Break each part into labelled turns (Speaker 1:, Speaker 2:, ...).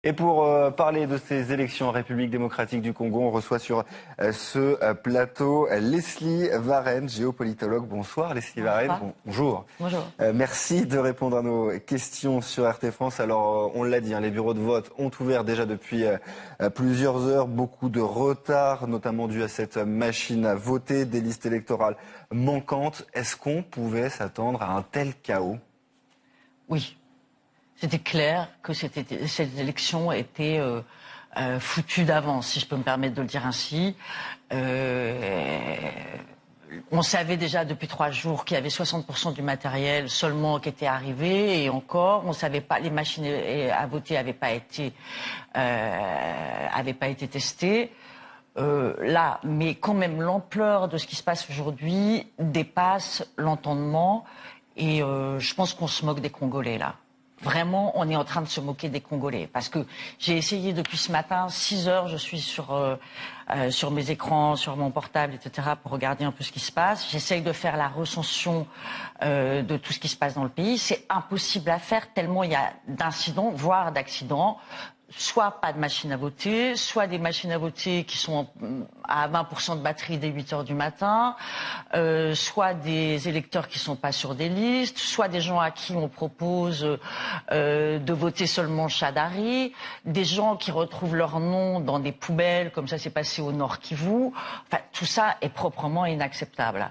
Speaker 1: Et pour parler de ces élections en République démocratique du Congo, on reçoit sur ce plateau Leslie Varenne, géopolitologue. Bonsoir Leslie Varenne. Bonjour.
Speaker 2: Bonjour.
Speaker 1: Merci de répondre à nos questions sur RT France. Alors on l'a dit, les bureaux de vote ont ouvert déjà depuis plusieurs heures. Beaucoup de retard, notamment dû à cette machine à voter, des listes électorales manquantes. Est-ce qu'on pouvait s'attendre à un tel chaos ?
Speaker 2: Oui. C'était clair que cette élection était foutue d'avance, si je peux me permettre de le dire ainsi. On savait déjà depuis 3 jours qu'il y avait 60% du matériel seulement qui était arrivé, et encore, on savait pas, les machines à voter n'avaient pas été testées. Là, mais quand même, l'ampleur de ce qui se passe aujourd'hui dépasse l'entendement, et je pense qu'on se moque des Congolais là. Vraiment, on est en train de se moquer des Congolais. Parce que j'ai essayé depuis ce matin, 6 heures, je suis sur mes écrans, sur mon portable, etc., pour regarder un peu ce qui se passe. J'essaye de faire la recension de tout ce qui se passe dans le pays. C'est impossible à faire tellement il y a d'incidents, voire d'accidents. Soit pas de machines à voter, soit des machines à voter qui sont à 20% de batterie dès 8 heures du matin, soit des électeurs qui sont pas sur des listes, soit des gens à qui on propose de voter seulement Chadari, des gens qui retrouvent leur nom dans des poubelles, comme ça s'est passé au Nord Kivu. Enfin, tout ça est proprement inacceptable.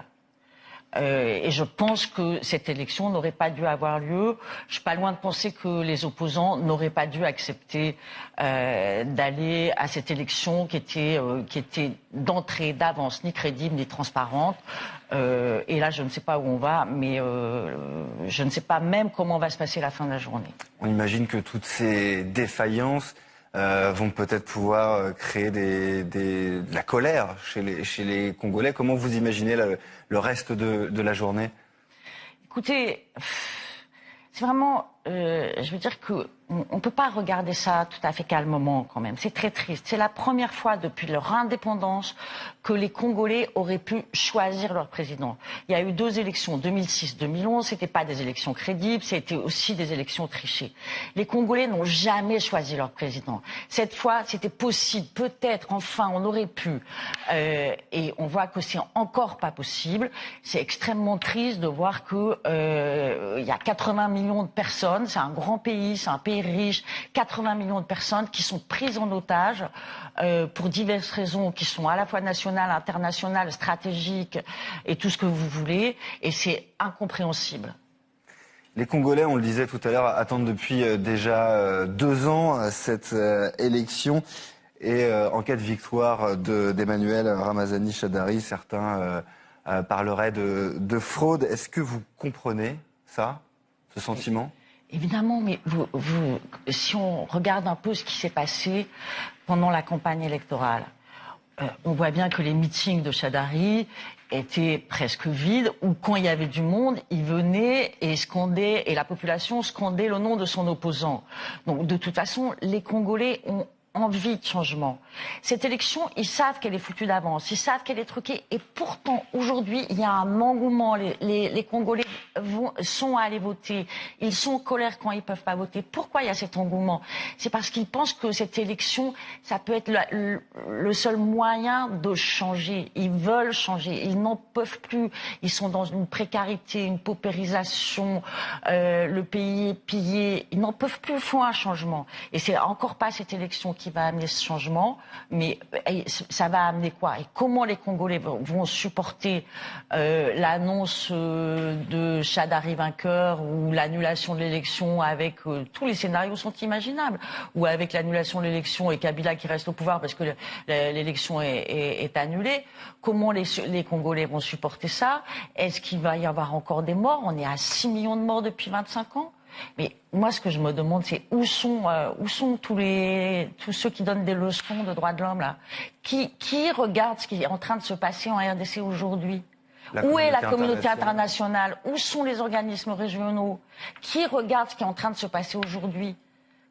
Speaker 2: Et je pense que cette élection n'aurait pas dû avoir lieu. Je suis pas loin de penser que les opposants n'auraient pas dû accepter d'aller à cette élection qui était d'entrée, d'avance, ni crédible, ni transparente. Et là, je ne sais pas où on va, mais je ne sais pas même comment va se passer la fin de la journée.
Speaker 1: On imagine que toutes ces défaillances vont peut-être pouvoir créer de la colère chez les Congolais. Comment vous imaginez le reste de la journée ?
Speaker 2: Écoutez, c'est vraiment, je veux dire que on peut pas regarder ça tout à fait calmement quand même. C'est très triste. C'est la première fois depuis leur indépendance que les Congolais auraient pu choisir leur président. Il y a eu 2 élections, 2006, 2011. C'était pas des élections crédibles, c'était aussi des élections trichées. Les Congolais n'ont jamais choisi leur président. Cette fois, c'était possible. Peut-être, enfin, on aurait pu. Et on voit que c'est encore pas possible. C'est extrêmement triste de voir que il y a 80 millions de personnes. C'est un grand pays, c'est un pays riche, 80 millions de personnes qui sont prises en otage pour diverses raisons qui sont à la fois nationales, internationales, stratégiques et tout ce que vous voulez. Et c'est incompréhensible.
Speaker 1: Les Congolais, on le disait tout à l'heure, attendent depuis déjà 2 ans cette élection. Et en cas de victoire d'Emmanuel Ramazani Shadari, certains parleraient de fraude. Est-ce que vous comprenez ça, ce sentiment ?
Speaker 2: Évidemment, mais si on regarde un peu ce qui s'est passé pendant la campagne électorale, on voit bien que les meetings de Shadari étaient presque vides, ou quand il y avait du monde, il venait et scandait, et la population scandait le nom de son opposant. Donc de toute façon, les Congolais ont envie de changement. Cette élection, ils savent qu'elle est foutue d'avance, ils savent qu'elle est truquée, et pourtant aujourd'hui il y a un engouement. Les Congolais sont allés voter, ils sont en colère quand ils peuvent pas voter. Pourquoi il y a cet engouement ? C'est parce qu'ils pensent que cette élection, ça peut être le seul moyen de changer. Ils veulent changer, ils n'en peuvent plus, ils sont dans une précarité, une paupérisation, le pays est pillé, ils n'en peuvent plus, il faut un changement. Et c'est encore pas cette élection qui va amener ce changement, mais ça va amener quoi ? Et comment les Congolais vont supporter l'annonce de Shadari vainqueur, ou l'annulation de l'élection avec tous les scénarios sont imaginables, ou avec l'annulation de l'élection et Kabila qui reste au pouvoir parce que l'élection est annulée. Comment les Congolais vont supporter ça ? Est-ce qu'il va y avoir encore des morts ? On est à 6 millions de morts depuis 25 ans. Mais moi, ce que je me demande, c'est où sont tous ceux qui donnent des leçons de droits de l'homme là ? Qui regarde ce qui est en train de se passer en RDC aujourd'hui ? Où est la communauté internationale ? Où sont les organismes régionaux ? Qui regarde ce qui est en train de se passer aujourd'hui ?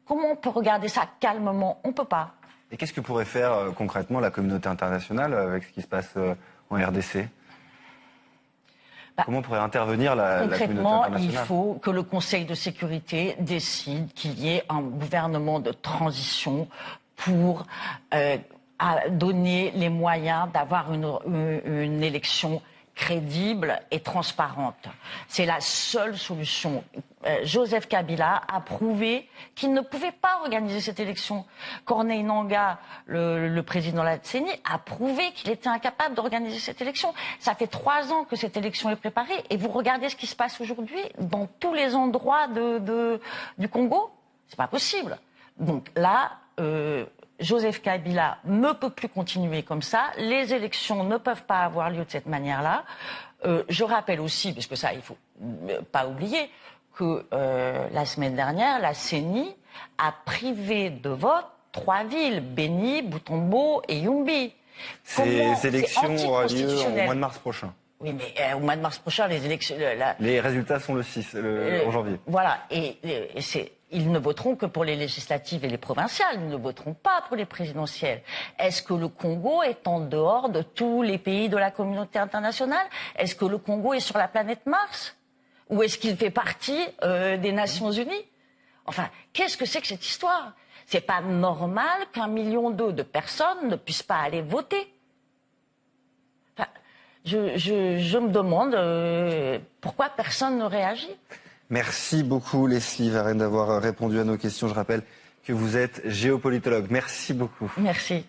Speaker 2: Comment on peut regarder ça calmement ? On peut pas.
Speaker 1: Et qu'est-ce que pourrait faire concrètement la communauté internationale avec ce qui se passe en RDC ? Comment pourrait intervenir la communauté
Speaker 2: Concrètement, il
Speaker 1: internationale?
Speaker 2: faut que le Conseil de sécurité décide qu'il y ait un gouvernement de transition pour donner les moyens d'avoir une élection crédible et transparente. C'est la seule solution. Joseph Kabila a prouvé qu'il ne pouvait pas organiser cette élection. Corneille Nangaa, le président de la CENI, a prouvé qu'il était incapable d'organiser cette élection. Ça fait 3 ans que cette élection est préparée et vous regardez ce qui se passe aujourd'hui dans tous les endroits du Congo. C'est pas possible. Donc là, Joseph Kabila ne peut plus continuer comme ça. Les élections ne peuvent pas avoir lieu de cette manière-là. Je rappelle aussi, parce que ça, il faut pas oublier, que la semaine dernière, la CENI a privé de vote 3 villes, Béni, Boutombo et Yumbi.
Speaker 1: Ces élections auront lieu au mois de mars prochain.
Speaker 2: Oui, mais au mois de mars prochain, les élections...
Speaker 1: Les résultats sont le 6, en janvier.
Speaker 2: Voilà, ils ne voteront que pour les législatives et les provinciales, ils ne voteront pas pour les présidentielles. Est-ce que le Congo est en dehors de tous les pays de la communauté internationale? Est-ce que le Congo est sur la planète Mars? Ou est-ce qu'il fait partie des Nations Unies? Enfin, qu'est-ce que c'est que cette histoire? C'est pas normal qu'1,2 million de personnes ne puissent pas aller voter. Enfin, je me demande pourquoi personne ne réagit.
Speaker 1: Merci beaucoup Leslie Varenne d'avoir répondu à nos questions. Je rappelle que vous êtes géopolitologue. Merci beaucoup.
Speaker 2: Merci.